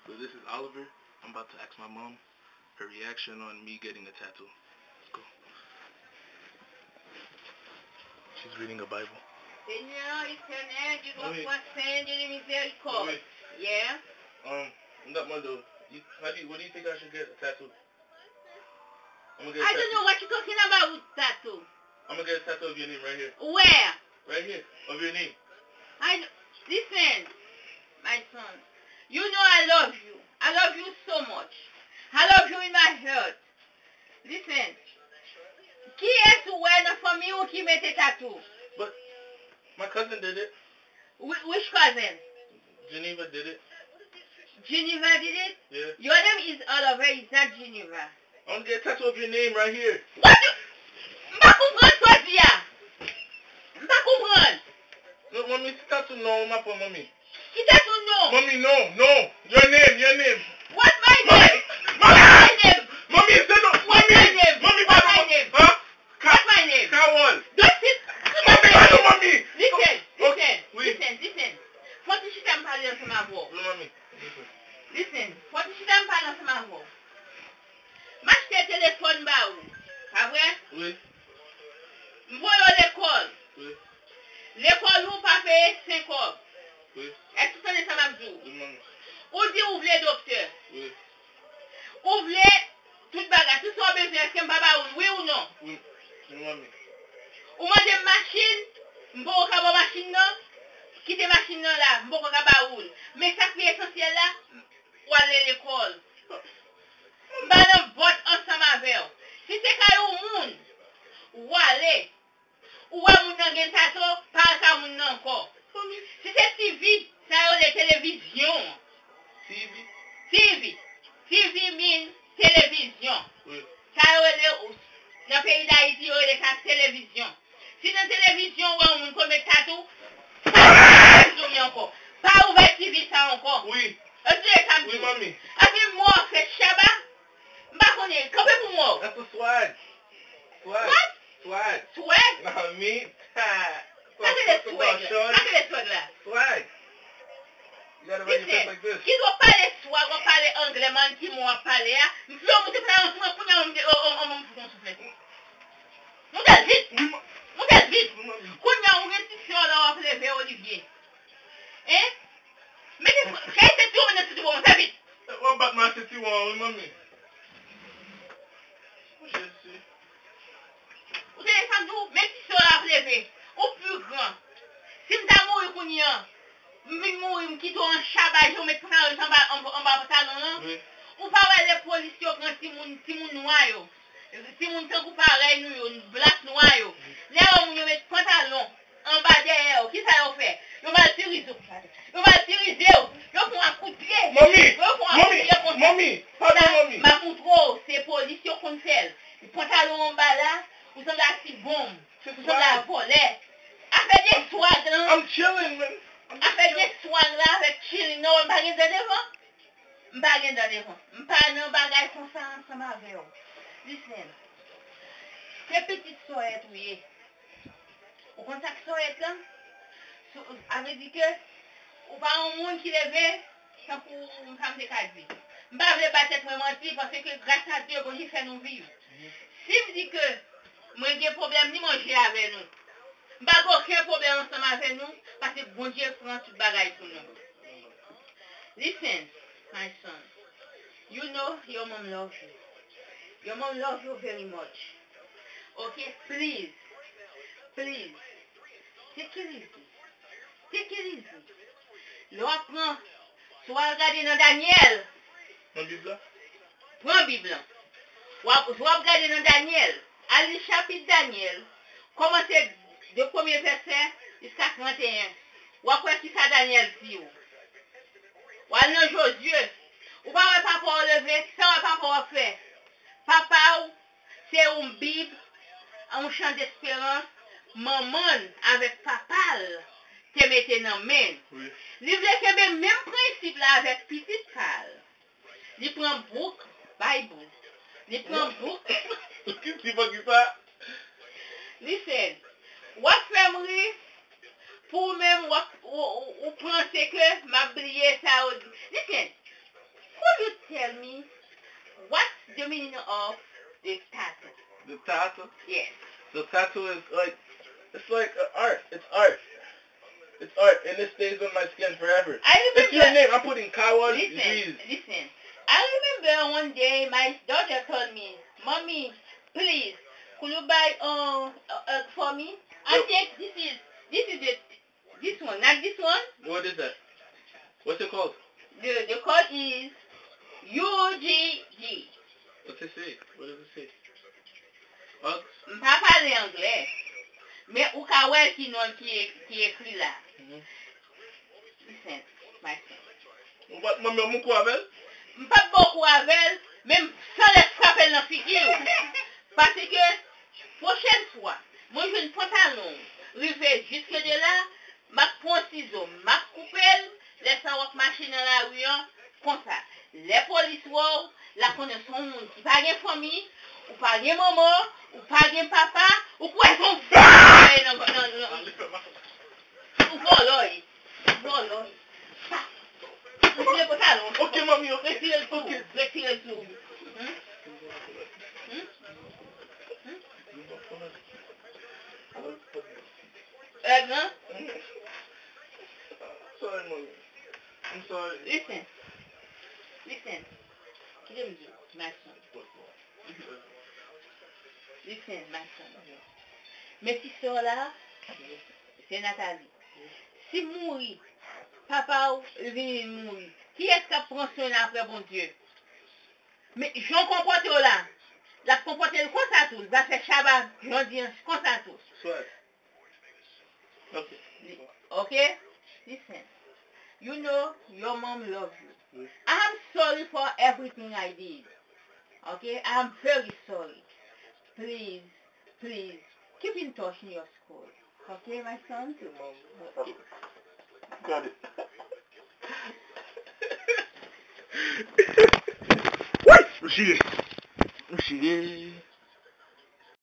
So this is Oliver. I'm about to ask my mom her reaction on me getting a tattoo. Let's go. She's reading a Bible. Seigneur éternel, Dieu de foi saint, Dieu de miséricorde. Wait. Yeah? Not my dude. What do you think I should get a tattoo? I'm gonna get a I tattoo. don't know what you're talking about with tattoo. I'm gonna get a tattoo of your name right here. Where? Right here. Of your name. Listen, my son. You know I love you. I love you so much. I love you in my heart. Listen. Qui est ouais dans famille ou qui met tattoo? But my cousin did it. Which cousin? Geneva did it. Geneva did it? Yeah. Your name is Oliver, it's not Geneva. I'm gonna get a tattoo of your name right here. What? M'a comprendre toi dia. M'a comprendre. No, mommy, it's tattoo no, my poor mommy. Qui tattoo no? Mommy, no. Your name. What's my name? Mommy. What's my name? Mommy, say no. What's my name? Mommy, What's my name? Huh? What's my name? Carol. Don't sit. Mommy. Listen. Oui. Listen. Faut que tu t'aimes parler dans ce mavo. No, mommy. Listen. Faut que tu t'aimes parler dans ce mavo. M'acheter téléphone ba ou. Pas vrai? Oui. M'voyo l'école. Oui. L'école ou pas payer 5 euros. Oui. Est-ce que tu connais ça, Mabdou? Oui, mommy. Ou dit ou vle docteur? Oui. Ou vle tout bagage, tout ça besoin, est-ce que m'baba ou, oui ou non? Oui. Oui, mommy. Ou m'a des machines, m'bo ka ba machine non? Quitte machine non là, m'bo ka ba ou. Mais ça qui est essentiel là, ou aller l'école. M'ba nan vote ensemble avec ou. Si c'est kay ou moun, ou aller. Ou a moun nan gen tato, pas ka moun nan encore. Si c'est TV, ça y est télévision. TV mean télévision. Oui. Ça y est dans le pays d'Haïti, y a la télévision. Si dans la télévision, on moun comme tatou, pas encore. Pas ouvert TV ça encore. Oui. Oui, mommy. Après moi, c'est Shabba. M'ba connais, campé pour moi. That's a swag. What? Swag. Swag? Not me. Ça c'est les swag là. Swag. You gotta run your face like this. Qui doit parler swag, on parler anglais, man, qui m'a parlé, m'flo monter plan on pour on souffler. Monte vite. Kounya on restitution là on fait vers Olivier. Hein? Mais c'est tout on est tout bon, ça vite. What about my city one, mommy? Vous avez ça d'où? Mais qui sera levé au plus grand. Si m'ta mourir kounya, m'vin mourir m'quitte en chabage, on met prend en bas talon là. Oui. Ou pas les policiers prend si moun noir yo. Si moun tan kou pareil nou yo, black noir yo. Là on yo met pantalon en bas derrière, qui ça yo fait? Yo martyriser. Yo font un coup de pied. Mommy, pardon, mommy. Ma moutro, c'est policiers qu'on fait. Pantalon en bas là, ou sont la petite bombe. Ou sont la volet. Après des swag là. I'm chilling, man. Après des swag là, avec chilling, non, on va rien de devant. M'pa devant. M'pa nan bagay kon sa ensemble avec ou. Listen. C'est petite soette, oui. Ou kon sa soette là, avait dit que, ou pas un monde qui levait, sans pour m'femme de kadi. M'pa vle battre moi menti parce que grâce à Dieu, bon, il fait nous vivre. Si me dit que, moi j'ai problème ni manger avec nous. M'pa aucun problème ensemble avec nous, parce que bon Dieu prend tout bagay pour nous. Listen, my son. You know your mom loves you. Your mom loves you very much. Okay? Please. Take it easy. Le apprend. Soit regarder dans Daniel. Dans Bible? Prends Bible. Soit regarder dans Daniel. Allez chapitre Daniel. Commencez de premier verset jusqu'à 31. Ou après qui ça Daniel dit. Ou allez dans Josué. Ou pas papa lever, ça va papa faire. Papa, c'est une Bible, un chant d'espérance. Maman avec papa, te mette dans main. Oui. Il veut que le même principe là avec petite pâle. Il prend book, Bible. Il prend book. Qu'est-ce que tu ça? Listen, what family pour même ou penser que m'a oublié ça. Listen. tell me what's the meaning of the tattoo? The tattoo? Yes. The tattoo is like, it's like art. It's art. It's art, and it stays on my skin forever. It's your name. I'm putting Kawan. Listen. I remember one day my daughter told me, "Mommy, please, could you buy for me?" I think this one, not this one. What is that? What's it called? The code is UGG. What's it say? What does it say? Pas parler anglais. Mais ou ka wè ki non qui écrit là. Listen, my son. What, maman, mon quoi avec? Pas beaucoup avec, même sans les frapper dans la figure. Parce que, prochaine fois, moi je ne pantalon, rivé jusque de là, ma prends ciseaux, ma coupelle, laisse ça marcher dans la rue, comme ça. Les polices, la connaissent son monde qui pas de famille, ou pas de maman, ou pas de papa, ou quoi ils sont ou voilà. Retire le pantalon. Ok, mamie, ok. Retire le tout. Retire le tout. Grand? Sorry, mommy. I'm sorry. Listen. My son. Listen, my son. Mes petites soeurs là, c'est Nathalie. Si mourir, papa ou vient mourir, qui est-ce qui prend soin après bon Dieu? Mais j'en comprends tout là. La comporter comme ça tout. Va faire Shabbat, j'en dis comme ça tout. Soit. Ok. Okay? Listen. You know your mom loves you. Yes. I'm sorry for everything I did. Okay? I'm very sorry. Please, keep in touch in your school. Okay, my son? Okay. Got it. Wait! Where she is?